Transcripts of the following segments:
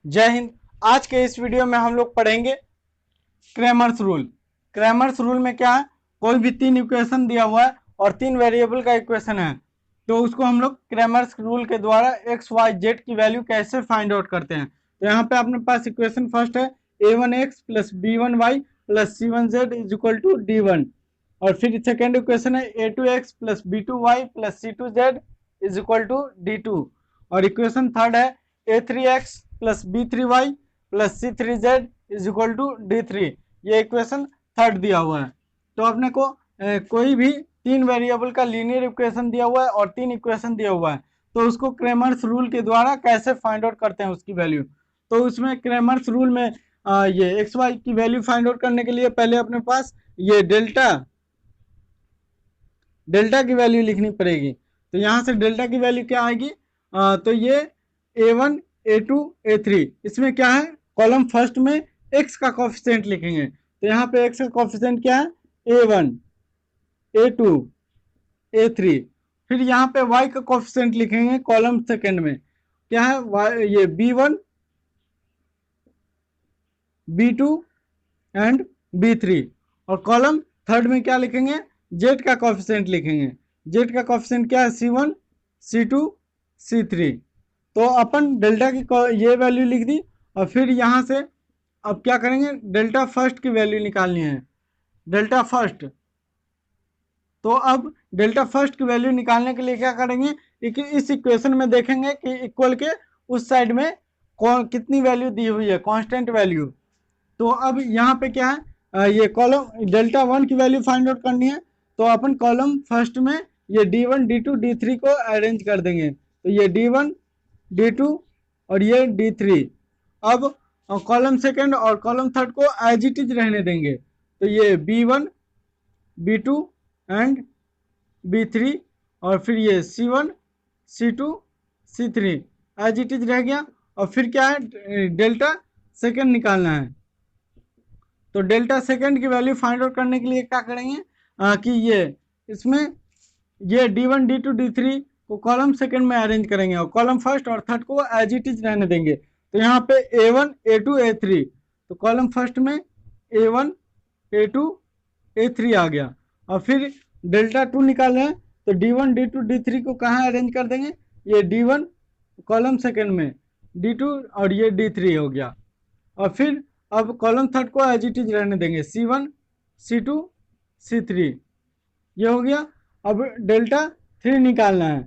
जय हिंद। आज के इस वीडियो में हम लोग पढ़ेंगे क्रैमर्स रूल। क्रैमर्स रूल में क्या है, कोई भी तीन इक्वेशन दिया हुआ है और तीन वेरिएबल का इक्वेशन है, तो उसको हम लोग क्रैमर्स रूल के द्वारा एक्स वाई जेड की वैल्यू कैसे फाइंड आउट करते हैं। तो यहाँ पे अपने पास इक्वेशन फर्स्ट है a1x plus b1y plus c1z is equal to d1, और फिर सेकेंड इक्वेशन है a2x plus b2y plus c2z is equal to d2, और इक्वेशन थर्ड है a3x plus b3y plus c3z is equal to d3। ये equation third दिया हुआ है। तो अपने को कोई भी तीन वेरिएबल का लीनियर इक्वेशन दिया हुआ है और तीन इक्वेशन दिया हुआ है, तो उसको क्रेमर्स रूल के द्वारा कैसे फाइंड आउट करते हैं उसकी वैल्यू। तो उसमें क्रेमर्स रूल में ये एक्स वाई की वैल्यू फाइंड आउट करने के लिए पहले अपने पास ये डेल्टा की वैल्यू लिखनी पड़ेगी। तो यहाँ से डेल्टा की वैल्यू क्या आएगी, तो ये a1 a2 a3, इसमें क्या है, कॉलम फर्स्ट में x का कोफिशिएंट लिखेंगे। तो यहाँ पे x का कोफिशिएंट क्या है, a1 a2 a3। फिर यहाँ पे y का कोफिशिएंट लिखेंगे कॉलम सेकंड में, क्या है y, ये b1 b2 एंड b3, और कॉलम थर्ड में क्या लिखेंगे, z का कोफिशिएंट लिखेंगे। z का कोफिशिएंट क्या है, c1 c2 c3। तो अपन डेल्टा की ये वैल्यू लिख दी, और फिर यहाँ से अब क्या करेंगे, डेल्टा फर्स्ट की वैल्यू निकालनी है, डेल्टा फर्स्ट। तो अब डेल्टा फर्स्ट की वैल्यू निकालने के लिए क्या करेंगे, इस इक्वेशन में देखेंगे कि इक्वल के उस साइड में कौन कितनी वैल्यू दी हुई है, कांस्टेंट वैल्यू। तो अब यहाँ पे क्या है, ये कॉलम डेल्टा वन की वैल्यू फाइंड आउट करनी है। तो अपन कॉलम फर्स्ट में ये d1 d2 d3 को अरेंज कर देंगे। तो ये d1 d2 और ये d3। अब कॉलम सेकंड और कॉलम थर्ड को एज इट इज रहने देंगे। तो ये b1 b2 एंड b3, और फिर ये c1 c2 c3 as it is रह गया। और फिर क्या है, डेल्टा सेकंड निकालना है। तो डेल्टा सेकंड की वैल्यू फाइंड आउट करने के लिए क्या करेंगे, कि ये इसमें ये d1 d2 d3 को कॉलम सेकंड में अरेंज करेंगे और कॉलम फर्स्ट और थर्ड को एज इट इज रहने देंगे। तो यहाँ पे a1 a2 a3, तो कॉलम फर्स्ट में a1 a2 a3 आ गया। और फिर डेल्टा टू निकाले हैं, तो d1 d2 d3 को कहाँ अरेंज कर देंगे, ये d1 कॉलम सेकंड में, d2 और ये d3 हो गया। और फिर अब कॉलम थर्ड को एज इट इज रहने देंगे, c1 c2 c3, ये हो गया। अब डेल्टा थ्री निकालना है।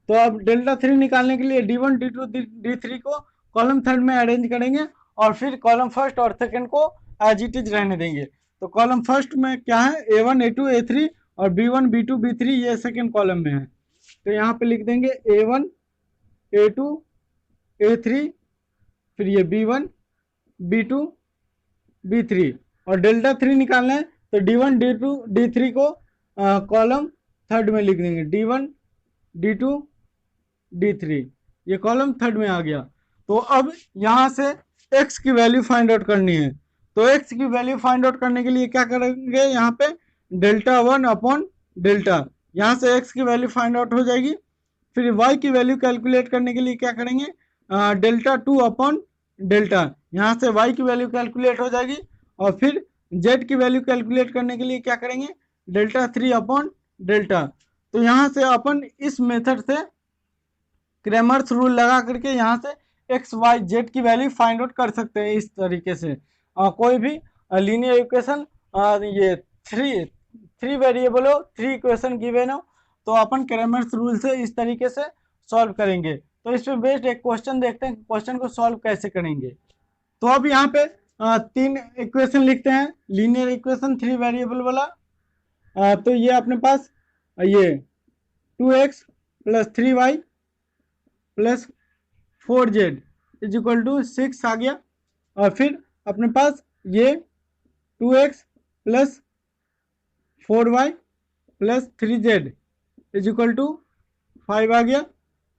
तो अब डेल्टा थ्री निकालने के लिए d1 d2 d3 को कॉलम थर्ड में अरेंज करेंगे और फिर कॉलम फर्स्ट और सेकंड को एज इट इज रहने देंगे। तो कॉलम फर्स्ट में क्या है, a1 a2 a3, और b1 b2 b3 ये सेकंड कॉलम में है। तो यहाँ पे लिख देंगे a1 a2 a3, फिर ये b1 b2 b3, और डेल्टा थ्री निकालना है। तो d1 d2 d3 को कॉलम थर्ड में लिख देंगे, d1 d2 d3, ये कॉलम थर्ड में आ गया। तो अब यहाँ से x की वैल्यू फाइंड आउट करनी है। तो x की वैल्यू फाइंड आउट करने के लिए क्या करेंगे, यहाँ पे डेल्टा वन अपॉन डेल्टा, यहाँ से x की वैल्यू फाइंड आउट हो जाएगी। फिर y की वैल्यू कैलकुलेट करने के लिए क्या करेंगे, डेल्टा टू अपॉन डेल्टा, यहाँ से y की वैल्यू कैलकुलेट हो जाएगी। और फिर z की वैल्यू कैलकुलेट करने के लिए क्या करेंगे, डेल्टा थ्री अपॉन डेल्टा। तो यहाँ से अपन इस मेथड से क्रैमर्स रूल लगा करके यहाँ से एक्स वाई जेड की वैल्यू फाइंड आउट कर सकते हैं इस तरीके से। कोई भी लीनियर इक्वेशन, ये थ्री वेरिएबल हो, थ्री इक्वेशन गिवन हो, तो अपन क्रैमर्स रूल से इस तरीके से सॉल्व करेंगे। तो इस पे बेस्ड एक क्वेश्चन देखते हैं, क्वेश्चन को सॉल्व कैसे करेंगे। तो अब यहाँ पे तीन इक्वेशन लिखते हैं, लीनियर इक्वेशन थ्री वेरिएबल वाला। तो ये अपने पास ये 2x plus 3y plus 4z is equal to 6 आ गया। और फिर अपने पास ये 2x plus 4y plus 3z is equal to 5 आ गया।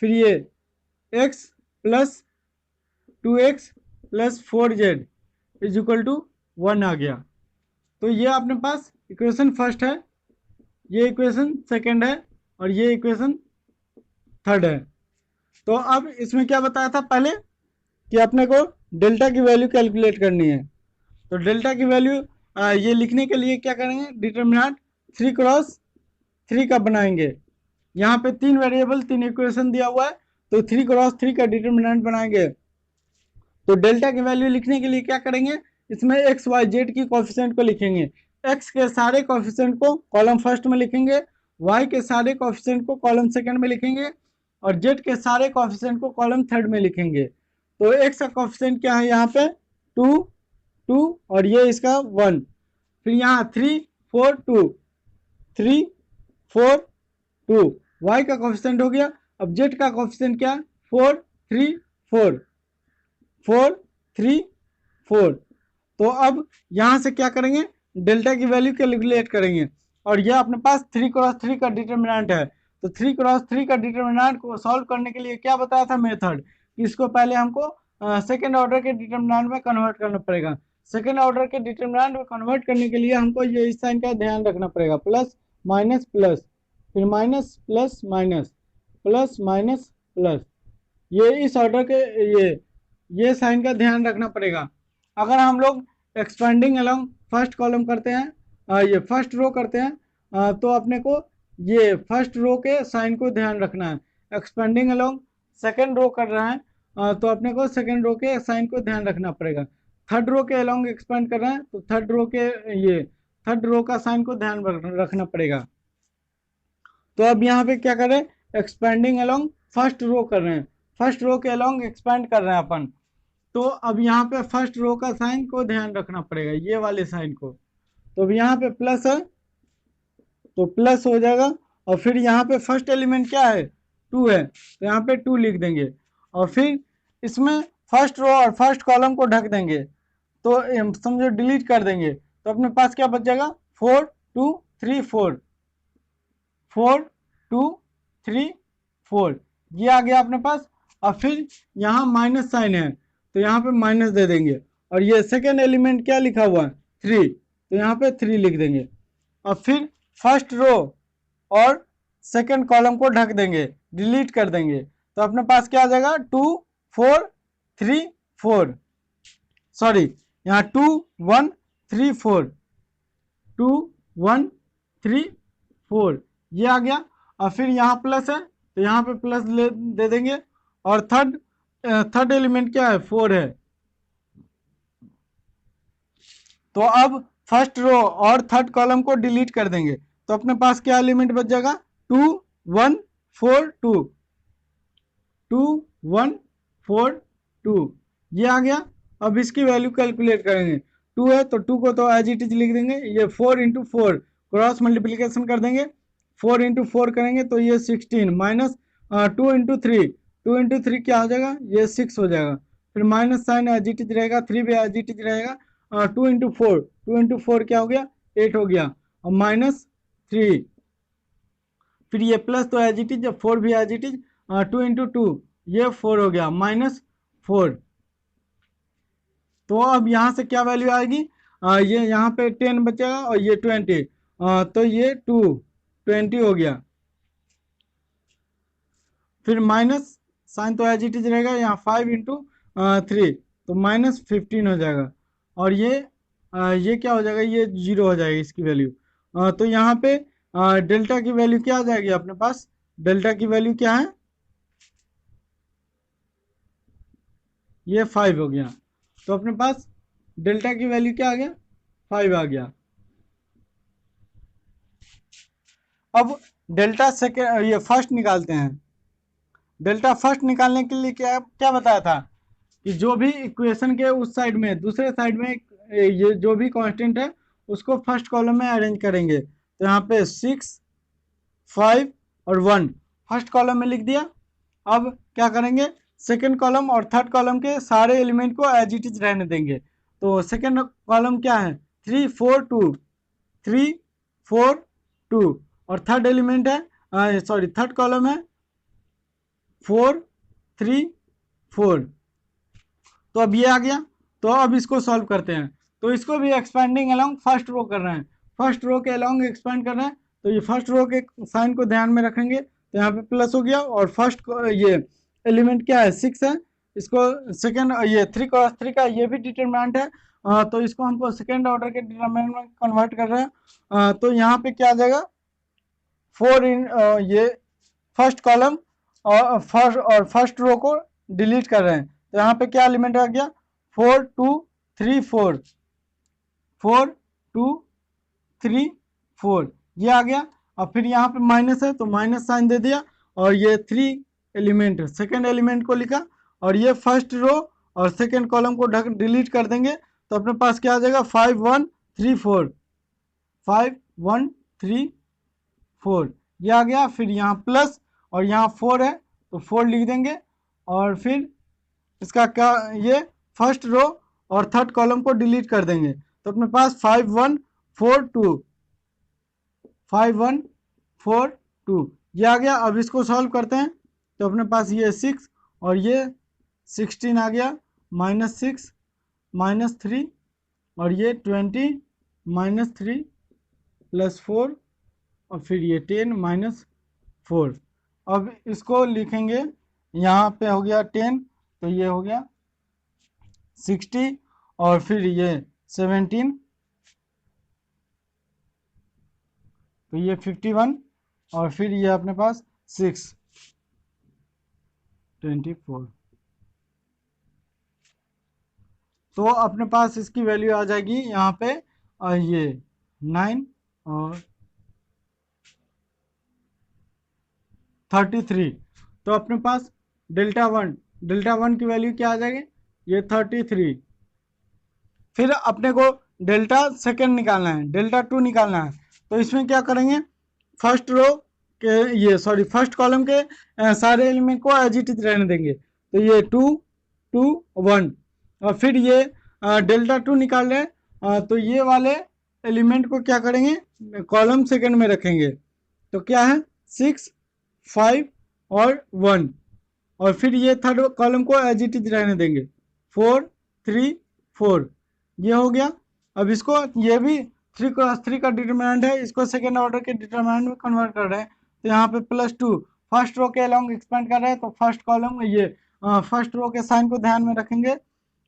फिर ये x plus 2x plus 4z is equal to 1 आ गया। तो ये अपने पास इक्वेशन फर्स्ट है, ये इक्वेशन सेकंड है, और ये इक्वेशन थर्ड है। तो अब इसमें क्या बताया था पहले, कि अपने को डेल्टा की वैल्यू कैलकुलेट करनी है। तो डेल्टा की वैल्यू ये लिखने के लिए क्या करेंगे, डिटर्मिनेंट 3x3 का बनाएंगे। यहाँ पे 3 वेरिएबल 3 इक्वेशन दिया हुआ है, तो 3x3 का डिटर्मिनेंट बनाएंगे। तो डेल्टा की वैल्यू लिखने के लिए क्या करेंगे, इसमें एक्स वाई जेड की कोफिशिएंट को लिखेंगे। एक्स के सारे कोफिशिएंट को कॉलम फर्स्ट में लिखेंगे, वाई के सारे कोफिशिएंट को कॉलम सेकंड में लिखेंगे, और जेड के सारे कोफिशिएंट को कॉलम थर्ड में लिखेंगे। तो एक्स का कोफिशिएंट क्या है यहाँ पे 2 2 और ये इसका 1, फिर यहाँ 3 4 2 3 4 2, वाई का कोफिशिएंट हो गया। अब जेड का कोफिशिएंट क्या है 4 3 4 4 3 4। तो अब यहाँ से क्या करेंगे, डेल्टा की वैल्यू कैलकुलेट करेंगे, और यह अपने पास 3x3 का डिटर्मिनेंट है। तो 3x3 का डिटर्मिनेंट को सॉल्व करने के लिए क्या बताया था मेथड, कि इसको पहले हमको सेकेंड ऑर्डर के डिटर्मिनेंट में कन्वर्ट करना पड़ेगा। सेकेंड ऑर्डर के डिटर्मिनेंट में कन्वर्ट करने के लिए हमको ये इस साइन का ध्यान रखना पड़ेगा, प्लस माइनस प्लस, फिर minus plus minus, plus minus plus, ये इस ऑर्डर के ये साइन का ध्यान रखना पड़ेगा। अगर हम लोग एक्सपेंडिंग अलोंग फर्स्ट कॉलम करते हैं, ये फर्स्ट रो करते हैं, तो अपने को ये फर्स्ट रो के साइन को ध्यान रखना है। एक्सपेंडिंग अलोंग सेकेंड रो कर रहे हैं, तो अपने को सेकेंड रो के साइन को ध्यान रखना पड़ेगा। थर्ड रो के अलोंग एक्सपेंड कर रहे हैं, तो थर्ड रो के ये थर्ड रो का साइन को ध्यान रखना पड़ेगा। तो अब यहाँ पे क्या करें, एक्सपेंडिंग अलोंग फर्स्ट रो कर रहे हैं, फर्स्ट रो के अलोंग एक्सपेंड कर रहे हैं अपन। तो अब यहाँ पे फर्स्ट रो का साइन को ध्यान रखना पड़ेगा, ये वाले साइन को। तो अब यहाँ पे प्लस है, तो प्लस हो जाएगा, और फिर यहाँ पे फर्स्ट एलिमेंट क्या है 2 है, तो यहाँ पे 2 लिख देंगे, और फिर इसमें फर्स्ट रो और फर्स्ट कॉलम को ढक देंगे, तो समझो डिलीट कर देंगे। तो अपने पास क्या बच जाएगा 4 2 3 4 4 2 3 4, ये आ गया अपने पास। और फिर यहाँ माइनस साइन है, तो यहाँ पे माइनस दे देंगे, और ये सेकेंड एलिमेंट क्या लिखा हुआ है 3, तो यहाँ पे 3 लिख देंगे, और फिर फर्स्ट रो और सेकेंड कॉलम को ढक देंगे, डिलीट कर देंगे। तो अपने पास क्या आ जाएगा 2 4 3 4, सॉरी यहाँ 2 1 3 4 2 1 3 4, ये आ गया। और फिर यहाँ प्लस है, तो यहाँ पे प्लस दे देंगे, और थर्ड एलिमेंट क्या है 4 है। तो अब फर्स्ट रो और थर्ड कॉलम को डिलीट कर देंगे, तो अपने पास क्या एलिमेंट बच जाएगा 2 1 4 2 2 1 4 2, ये आ गया। अब इसकी वैल्यू कैलकुलेट करेंगे, 2 है तो 2 को तो एज इट इज लिख देंगे, ये 4 इंटू 4 क्रॉस मल्टीप्लीकेशन कर देंगे, 4 इंटू 4 करेंगे तो ये 16 माइनस 2 इंटू 3, 2 इंटू 3 क्या हो जाएगा, ये 6 हो जाएगा। फिर minus sign as it is रहेगा, 3 भी एज इट इज रहेगा, 2 इंटू 4, 2 इंटू 4 क्या हो गया 8 हो गया, और माइनस 3, फिर ये प्लस तो एज इट इज, 4 भी एज इट इज, 2 इंटू 2 ये 4 हो गया माइनस 4। तो अब यहाँ से क्या वैल्यू आएगी, ये यहाँ पे 10 बचेगा, और ये 20, तो ये 20 हो गया। फिर माइनस साइन तो एज इट इज रहेगा, यहाँ 5 इंटू 3 तो माइनस 15 हो जाएगा, और ये क्या हो जाएगा, ये 0 हो जाएगी इसकी वैल्यू। तो यहाँ पे डेल्टा की वैल्यू क्या आ जाएगी अपने पास, डेल्टा की वैल्यू क्या है, ये 5 हो गया। तो अपने पास डेल्टा की वैल्यू क्या आ गया 5 आ गया। अब डेल्टा सेकेंड ये फर्स्ट निकालते हैं। डेल्टा फर्स्ट निकालने के लिए क्या क्या बताया था, कि जो भी इक्वेशन के उस साइड में दूसरे साइड में ये जो भी कांस्टेंट है उसको फर्स्ट कॉलम में अरेंज करेंगे। तो यहाँ पे 6 5 और 1 फर्स्ट कॉलम में लिख दिया। अब क्या करेंगे, सेकंड कॉलम और थर्ड कॉलम के सारे एलिमेंट को एज इट इज रहने देंगे। तो सेकंड कॉलम क्या है 3 4 2 3 4 2, और थर्ड एलिमेंट है सॉरी थर्ड कॉलम है 4 3 4। तो अब ये आ गया। तो अब इसको सॉल्व करते हैं। तो इसको भी एक्सपेंडिंग अलोंग फर्स्ट रो कर रहे हैं, फर्स्ट रो के अलोंग एक्सपेंड कर रहे हैं। तो ये फर्स्ट रो के साइन को ध्यान में रखेंगे, तो यहाँ पे प्लस हो गया, और फर्स्ट ये एलिमेंट क्या है 6 है, इसको सेकेंड, ये 3 × 3 का ये भी डिटरमिनेंट है, तो इसको हमको सेकेंड ऑर्डर के डिटरमिनेंट में कन्वर्ट कर रहे हैं। तो यहाँ पे क्या आ जाएगा, 4 इन ये फर्स्ट कॉलम और फर्स्ट रो को डिलीट कर रहे हैं, तो यहाँ पे क्या एलिमेंट आ गया, 4 2 3 4, 4 2 3 4 ये आ गया। और फिर यहाँ पे माइनस है तो माइनस साइन दे दिया, और ये 3 एलिमेंट सेकेंड एलिमेंट को लिखा, और ये फर्स्ट रो और सेकेंड कॉलम को डिलीट कर देंगे, तो अपने पास क्या आ जाएगा, 5 1 3 4, 5 1 3 4 ये आ गया। फिर यहाँ प्लस और यहाँ 4 है तो 4 लिख देंगे, और फिर इसका क्या, ये फर्स्ट रो और थर्ड कॉलम को डिलीट कर देंगे, तो अपने पास 5 1 4 2, 5 1 4 2 ये आ गया। अब इसको सॉल्व करते हैं, तो अपने पास ये 6 और ये 16 आ गया, -6 -3 और ये 20 -3 +4 और फिर ये 10 -4। अब इसको लिखेंगे, यहाँ पे हो गया 10 तो ये हो गया 60 और फिर ये 17 तो ये 51 और फिर ये अपने पास 6 24। तो अपने पास इसकी वैल्यू आ जाएगी यहाँ पे ये 9 और 33। तो अपने पास डेल्टा वन की वैल्यू क्या आ जाएगी, ये 33। फिर अपने को डेल्टा सेकेंड निकालना है, डेल्टा टू निकालना है, तो इसमें क्या करेंगे, फर्स्ट रो के ये सॉरी फर्स्ट कॉलम के सारे एलिमेंट को एज इट इज रहने देंगे, तो ये 2 2 1 और फिर ये डेल्टा टू निकाल रहे हैं, तो ये वाले एलिमेंट को क्या करेंगे, कॉलम सेकंड में रखेंगे, तो क्या है 6 5 और 1 और फिर ये थर्ड कॉलम को एज इट इज रहने देंगे 4 3 4 ये हो गया। अब इसको ये भी 3 × 3 का डिटरमिनेंट है, इसको सेकेंड ऑर्डर के डिटरमिनेंट में कन्वर्ट कर रहे हैं, तो यहाँ पे +2 फर्स्ट रो के अलॉन्ग एक्सपेंड कर रहे हैं, तो फर्स्ट कॉलम ये फर्स्ट रो के साइन को ध्यान में रखेंगे,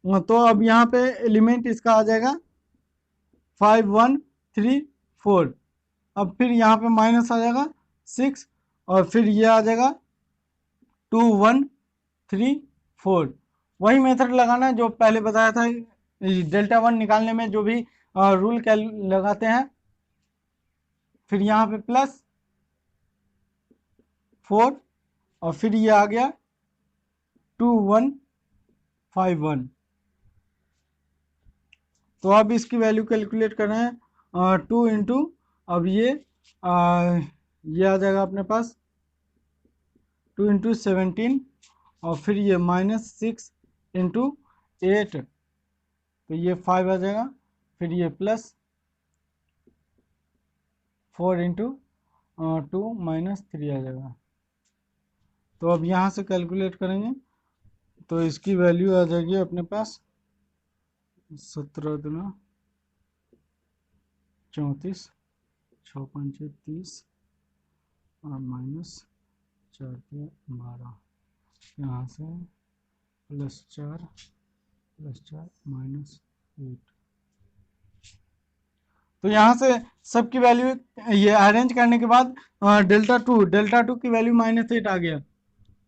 तो अब यहाँ पे एलिमेंट इसका आ जाएगा 5 1 3 4। अब फिर यहाँ पे माइनस आ जाएगा 6 और फिर ये आ जाएगा 2 1 3 4। वही मेथड लगाना है जो पहले बताया था, डेल्टा वन निकालने में जो भी रूल लगाते हैं। फिर यहाँ पे +4 और फिर ये आ गया 2 1 5 1। तो अब इसकी वैल्यू कैलकुलेट कर रहे हैं, 2 इंटू अब ये आ जाएगा अपने पास 2 इंटू 17 और फिर ये -6 इंटू 8 तो ये 5 आ जाएगा, फिर ये +4 इंटू 2 -3 आ जाएगा। तो अब यहाँ से कैलकुलेट करेंगे तो इसकी वैल्यू आ जाएगी अपने पास 17 दूना 34 6 5 30 और -4 12 यहाँ से +4 -8। तो यहाँ से सबकी वैल्यू ये अरेंज करने के बाद डेल्टा टू की वैल्यू -8 आ गया,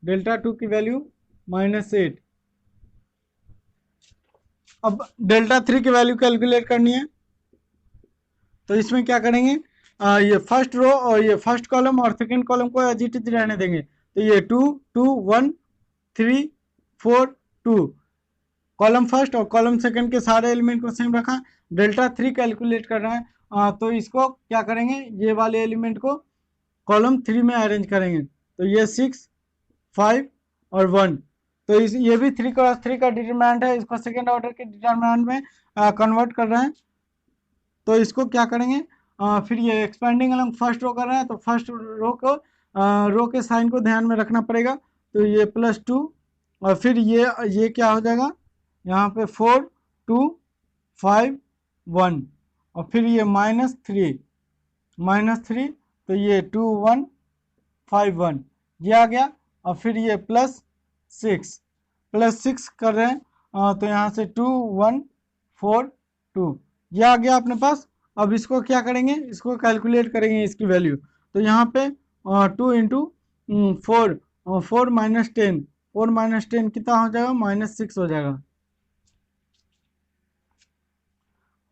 डेल्टा टू की वैल्यू -8। अब डेल्टा थ्री की वैल्यू कैलकुलेट करनी है, तो इसमें क्या करेंगे, ये फर्स्ट रो और ये फर्स्ट कॉलम और सेकंड कॉलम को एज इट इज रहने देंगे, तो ये 2 2 1 3 4 2 कॉलम फर्स्ट और कॉलम सेकंड के सारे एलिमेंट को सेम रखा। डेल्टा थ्री कैलकुलेट कर रहे हैं, तो इसको क्या करेंगे, ये वाले एलिमेंट को कॉलम थ्री में अरेंज करेंगे, तो ये 6 5 और 1। तो ये भी 3 × 3 का डिटरमिनेंट है, इसको सेकेंड ऑर्डर के डिटरमिनेंट में कन्वर्ट कर रहे हैं। तो इसको क्या करेंगे, फिर ये एक्सपेंडिंग अलॉन्ग फर्स्ट रो कर रहे हैं, तो फर्स्ट रो के साइन को ध्यान में रखना पड़ेगा, तो ये +2 और फिर ये क्या हो जाएगा, यहाँ पे 4 2 5 1 और फिर ये -3 तो ये 2 1 5 1 ये आ गया, और फिर ये +6 +6 कर रहे हैं, तो यहाँ से 2 1 4 2 ये आ गया अपने पास। अब इसको क्या करेंगे, इसको कैलकुलेट करेंगे इसकी वैल्यू। तो यहाँ पे 2 इंटू 4, 4 माइनस 10, 4 माइनस 10 कितना हो जाएगा, -6 हो जाएगा।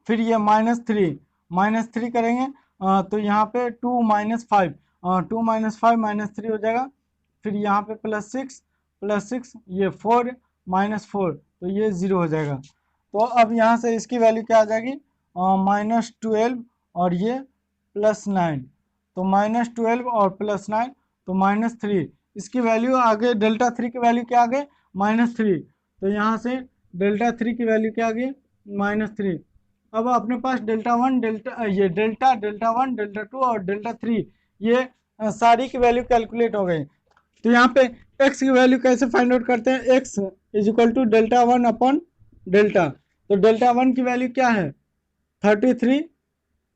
फिर ये -3 करेंगे, तो यहाँ पे 2 माइनस 5, 2 माइनस 5 -3 हो जाएगा। फिर यहाँ पे +6 ये 4 -4, तो ये 0 हो जाएगा। तो अब यहाँ से इसकी वैल्यू क्या आ जाएगी, -12 और ये +9, तो -12 और +9 तो -3। इसकी वैल्यू आगे डेल्टा 3 की वैल्यू क्या आ गई, -3, तो यहाँ से डेल्टा 3 की वैल्यू क्या आ गई, -3। अब अपने पास डेल्टा 1 डेल्टा 1 डेल्टा 2 और डेल्टा 3 ये सारी की वैल्यू कैलकुलेट हो गई। तो यहाँ पे x की वैल्यू कैसे फाइंड आउट करते हैं, x is equal to delta 1 upon delta. तो डेल्टा 1 की वैल्यू क्या है, 33,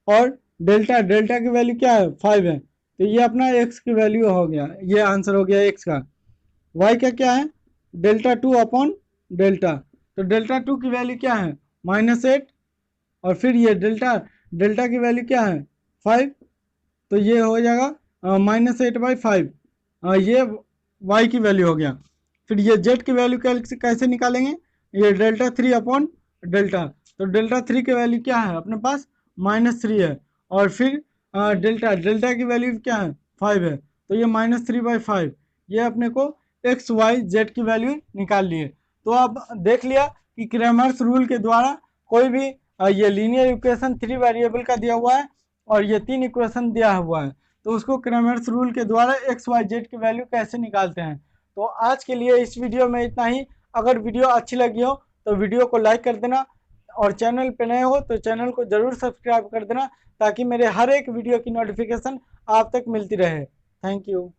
और डेल्टा की वैल्यू क्या है, 5 है। तो ये अपना x की वैल्यू हो गया, ये आंसर हो गया x का। y का क्या है, डेल्टा 2 अपॉन डेल्टा। तो डेल्टा 2 की वैल्यू क्या है, -8, और फिर ये डेल्टा की वैल्यू क्या है, 5, तो ये हो जाएगा -8/5, ये y की वैल्यू हो गया। फिर ये z की वैल्यू कैसे निकालेंगे, ये डेल्टा 3 अपॉन डेल्टा। तो डेल्टा 3 की वैल्यू क्या है अपने पास, -3 है, और फिर डेल्टा की वैल्यू क्या है, 5 है, तो ये -3/5, ये अपने को x y z की वैल्यू निकाल लिए। तो अब देख लिया कि क्रैमर्स रूल के द्वारा कोई भी ये लीनियर इक्वेशन 3 वेरिएबल का दिया हुआ है और ये 3 इक्वेशन दिया हुआ है, तो उसको क्रैमर्स रूल के द्वारा एक्स वाई जेड की वैल्यू कैसे निकालते हैं। तो आज के लिए इस वीडियो में इतना ही। अगर वीडियो अच्छी लगी हो तो वीडियो को लाइक कर देना, और चैनल पे नए हो तो चैनल को ज़रूर सब्सक्राइब कर देना, ताकि मेरे हर एक वीडियो की नोटिफिकेशन आप तक मिलती रहे। Thank you.